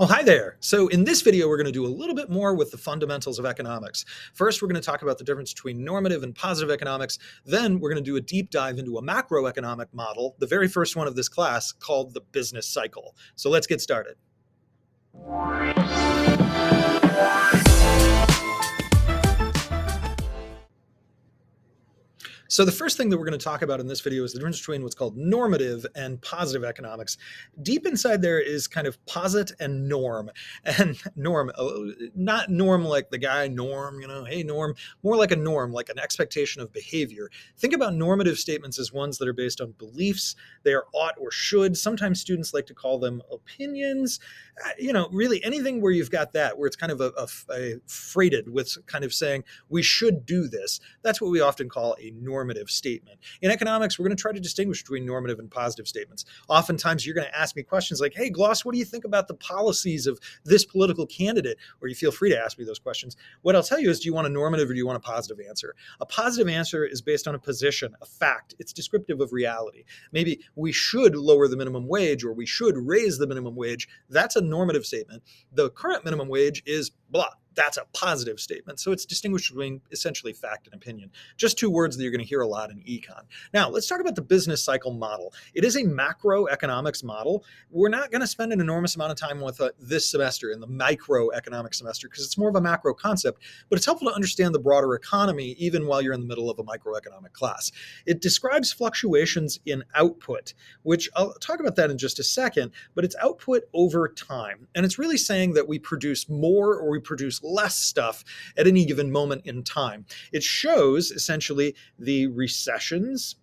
Oh, hi there. So in this video, we're going to do a little bit more with the fundamentals of economics. First, we're going to talk about the difference between normative and positive economics. Then we're going to do a deep dive into a macroeconomic model, the very first one of this class, called the business cycle. So let's get started. So the first thing that we're going to talk about in this video is the difference between what's called normative and positive economics. Deep inside there is kind of posit and norm. And norm, not norm like the guy Norm, hey Norm, more like a norm, like an expectation of behavior. Think about normative statements as ones that are based on beliefs. They are ought or should. Sometimes students like to call them opinions. Really anything where you've got that, where it's kind of a freighted with kind of saying we should do this. That's what we often call a normative statement. In economics, we're going to try to distinguish between normative and positive statements. Oftentimes, you're going to ask me questions like, hey, Gloss, what do you think about the policies of this political candidate? Or you feel free to ask me those questions. What I'll tell you is, do you want a normative or do you want a positive answer? A positive answer is based on a position, a fact. It's descriptive of reality. Maybe we should lower the minimum wage or we should raise the minimum wage. That's a normative statement. The current minimum wage is blah. That's a positive statement. So it's distinguished between essentially fact and opinion. Just two words that you're going to hear a lot in econ. Now, let's talk about the business cycle model. It is a macroeconomics model. We're not going to spend an enormous amount of time with this semester in the microeconomic semester because it's more of a macro concept, but it's helpful to understand the broader economy even while you're in the middle of a microeconomic class. It describes fluctuations in output, which I'll talk about that in just a second, but it's output over time. And it's really saying that we produce more or we produce less stuff at any given moment in time. It shows essentially the recessions,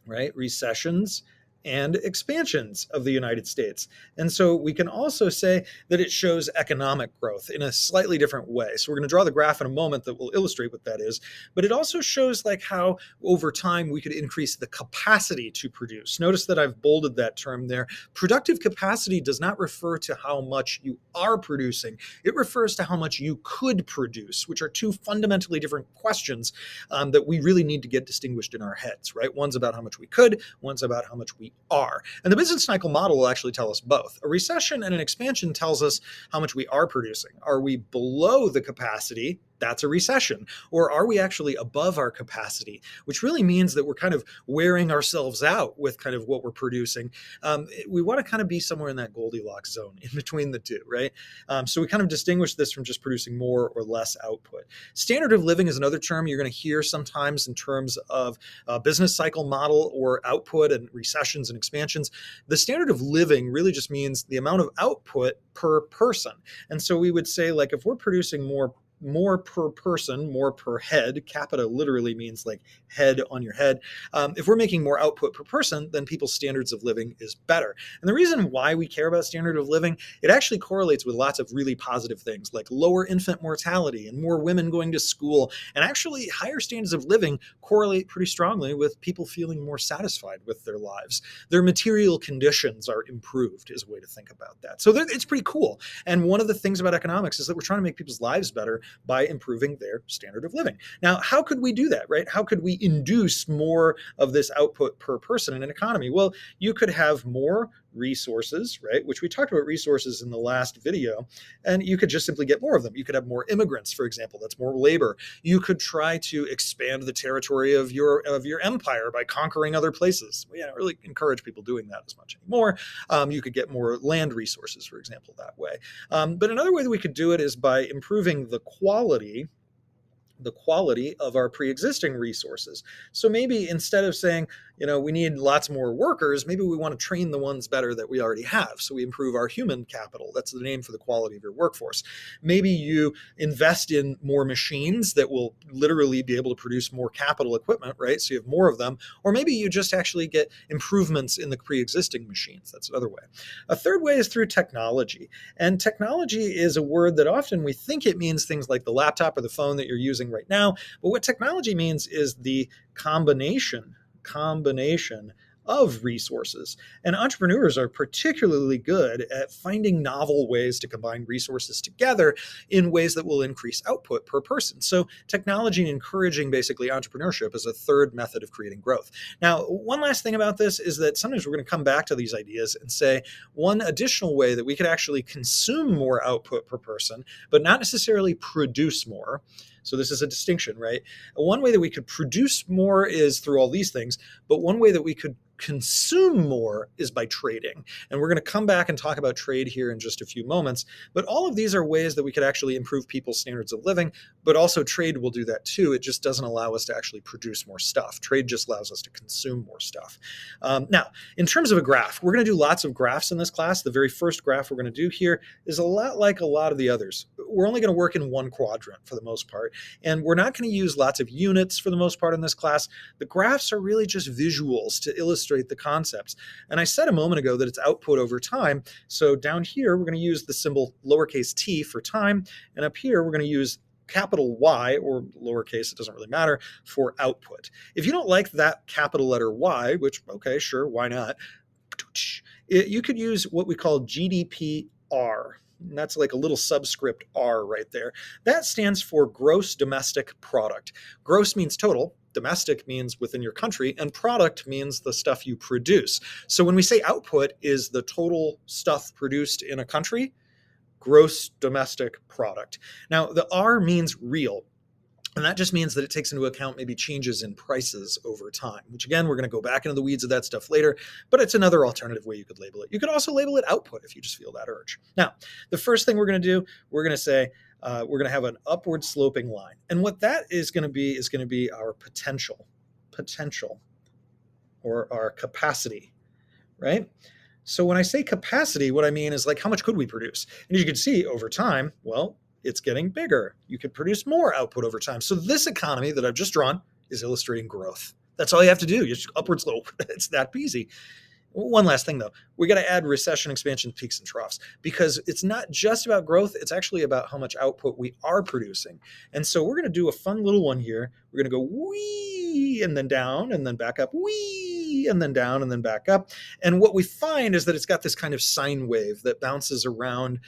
right? Recessions and expansions of the United States. And so we can also say that it shows economic growth in a slightly different way. So we're going to draw the graph in a moment that will illustrate what that is, but it also shows like how over time we could increase the capacity to produce. Notice that I've bolded that term there. Productive capacity does not refer to how much you are producing. It refers to how much you could produce, which are two fundamentally different questions that we really need to get distinguished in our heads, right? One's about how much we could, one's about how much we are. And the business cycle model will actually tell us both. A recession and an expansion tells us how much we are producing. Are we below the capacity? That's a recession. Or are we actually above our capacity, which really means that we're kind of wearing ourselves out with kind of what we're producing. We want to kind of be somewhere in that Goldilocks zone in between the two, right? So we kind of distinguish this from just producing more or less output. Standard of living is another term you're going to hear sometimes in terms of business cycle model or output and recessions and expansions. The standard of living really just means the amount of output per person. And so we would say, like, if we're producing more per person, more per head. Capita literally means like head on your head. If we're making more output per person, then people's standards of living is better. And the reason why we care about standard of living, it actually correlates with lots of really positive things like lower infant mortality and more women going to school. And actually higher standards of living correlate pretty strongly with people feeling more satisfied with their lives. Their material conditions are improved is a way to think about that. So it's pretty cool. And one of the things about economics is that we're trying to make people's lives better by improving their standard of living. Now, how could we do that, right? How could we induce more of this output per person in an economy? Well, you could have more resources, right? Which we talked about resources in the last video, and you could just simply get more of them. You could have more immigrants, for example. That's more labor. You could try to expand the territory of your empire by conquering other places. We don't really encourage people doing that as much anymore. You could get more land resources, for example, that way. But another way that we could do it is by improving the quality of our pre-existing resources. So maybe instead of saying, we need lots more workers, maybe we want to train the ones better that we already have. So we improve our human capital. That's the name for the quality of your workforce. Maybe you invest in more machines that will literally be able to produce more capital equipment, right? So you have more of them. Or maybe you just actually get improvements in the pre-existing machines. That's another way. A third way is through technology. And technology is a word that often we think it means things like the laptop or the phone that you're using right now. But what technology means is the combination of resources. And entrepreneurs are particularly good at finding novel ways to combine resources together in ways that will increase output per person. So technology encouraging basically entrepreneurship is a third method of creating growth. Now, one last thing about this is that sometimes we're going to come back to these ideas and say one additional way that we could actually consume more output per person, but not necessarily produce more. So this is a distinction, right? One way that we could produce more is through all these things, but one way that we could consume more is by trading. And we're going to come back and talk about trade here in just a few moments. But all of these are ways that we could actually improve people's standards of living, but also trade will do that too. It just doesn't allow us to actually produce more stuff. Trade just allows us to consume more stuff. Now, in terms of a graph, we're going to do lots of graphs in this class. The very first graph we're going to do here is a lot like a lot of the others. We're only going to work in one quadrant for the most part, and we're not going to use lots of units for the most part in this class. The graphs are really just visuals to illustrate the concepts. And I said a moment ago that it's output over time. So down here, we're going to use the symbol lowercase t for time. And up here, we're going to use capital Y, or lowercase, it doesn't really matter, for output. If you don't like that capital letter Y, which, okay, sure, why not? You could use what we call GDPR. And that's like a little subscript R right there. That stands for gross domestic product. Gross means total. Domestic means within your country, and product means the stuff you produce. So when we say output is the total stuff produced in a country, gross domestic product. Now, the R means real. And that just means that it takes into account maybe changes in prices over time, which again, we're going to go back into the weeds of that stuff later, but it's another alternative way you could label it. You could also label it output if you just feel that urge. Now, the first thing we're going to do, we're going to say, we're going to have an upward sloping line. And what that is going to be our potential, or our capacity, right? So when I say capacity, what I mean is like, how much could we produce? And as you can see over time, well, it's getting bigger. You could produce more output over time. So this economy that I've just drawn is illustrating growth. That's all you have to do. Just upward slope. It's that easy. One last thing, though. We got to add recession, expansion, peaks, and troughs, because it's not just about growth. It's actually about how much output we are producing. And so we're going to do a fun little one here. We're going to go wee, and then down, and then back up, wee, and then down, and then back up. And what we find is that it's got this kind of sine wave that bounces around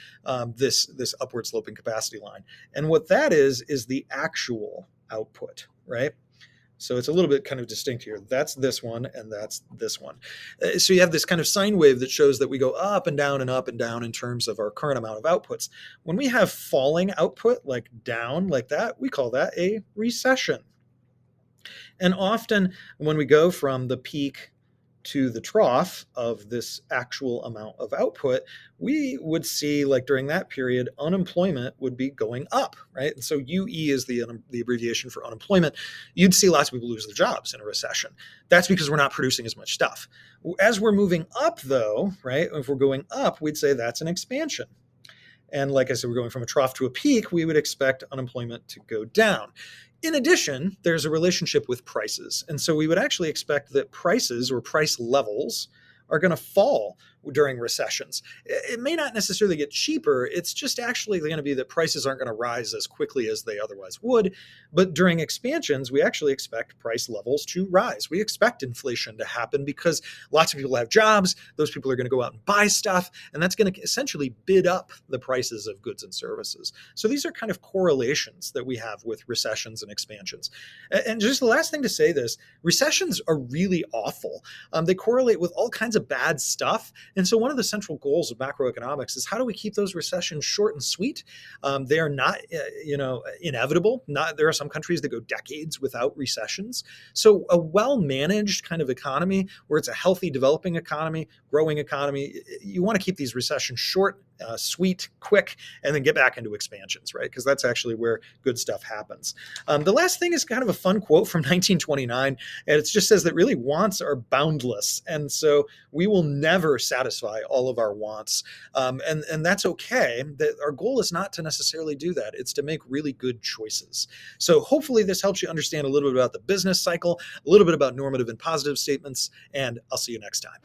this upward sloping capacity line. And what that is the actual output, right? So it's a little bit kind of distinct here. That's this one, and that's this one. So you have this kind of sine wave that shows that we go up and down in terms of our current amount of outputs. When we have falling output, like down like that, we call that a recession. And often when we go from the peak to the trough of this actual amount of output, we would see, like during that period, unemployment would be going up, right? And so UE is the abbreviation for unemployment. You'd see lots of people lose their jobs in a recession. That's because we're not producing as much stuff. As we're moving up, though, right? If we're going up, we'd say that's an expansion. And like I said, we're going from a trough to a peak, we would expect unemployment to go down. In addition, there's a relationship with prices. And so we would actually expect that prices or price levels are going to fall during recessions. It may not necessarily get cheaper. It's just actually going to be that prices aren't going to rise as quickly as they otherwise would. But during expansions, we actually expect price levels to rise. We expect inflation to happen because lots of people have jobs. Those people are going to go out and buy stuff, and that's going to essentially bid up the prices of goods and services. So these are kind of correlations that we have with recessions and expansions. And just the last thing to say this, recessions are really awful. They correlate with all kinds of bad stuff. And so one of the central goals of macroeconomics is how do we keep those recessions short and sweet? They are not, inevitable. There are some countries that go decades without recessions. So a well-managed kind of economy where it's a healthy, developing economy, growing economy, you want to keep these recessions short, sweet, quick, and then get back into expansions, right? Because that's actually where good stuff happens. The last thing is kind of a fun quote from 1929, and it just says that really wants are boundless, and so we will never satisfy all of our wants, and that's okay. That our goal is not to necessarily do that. It's to make really good choices. So hopefully this helps you understand a little bit about the business cycle, a little bit about normative and positive statements, and I'll see you next time.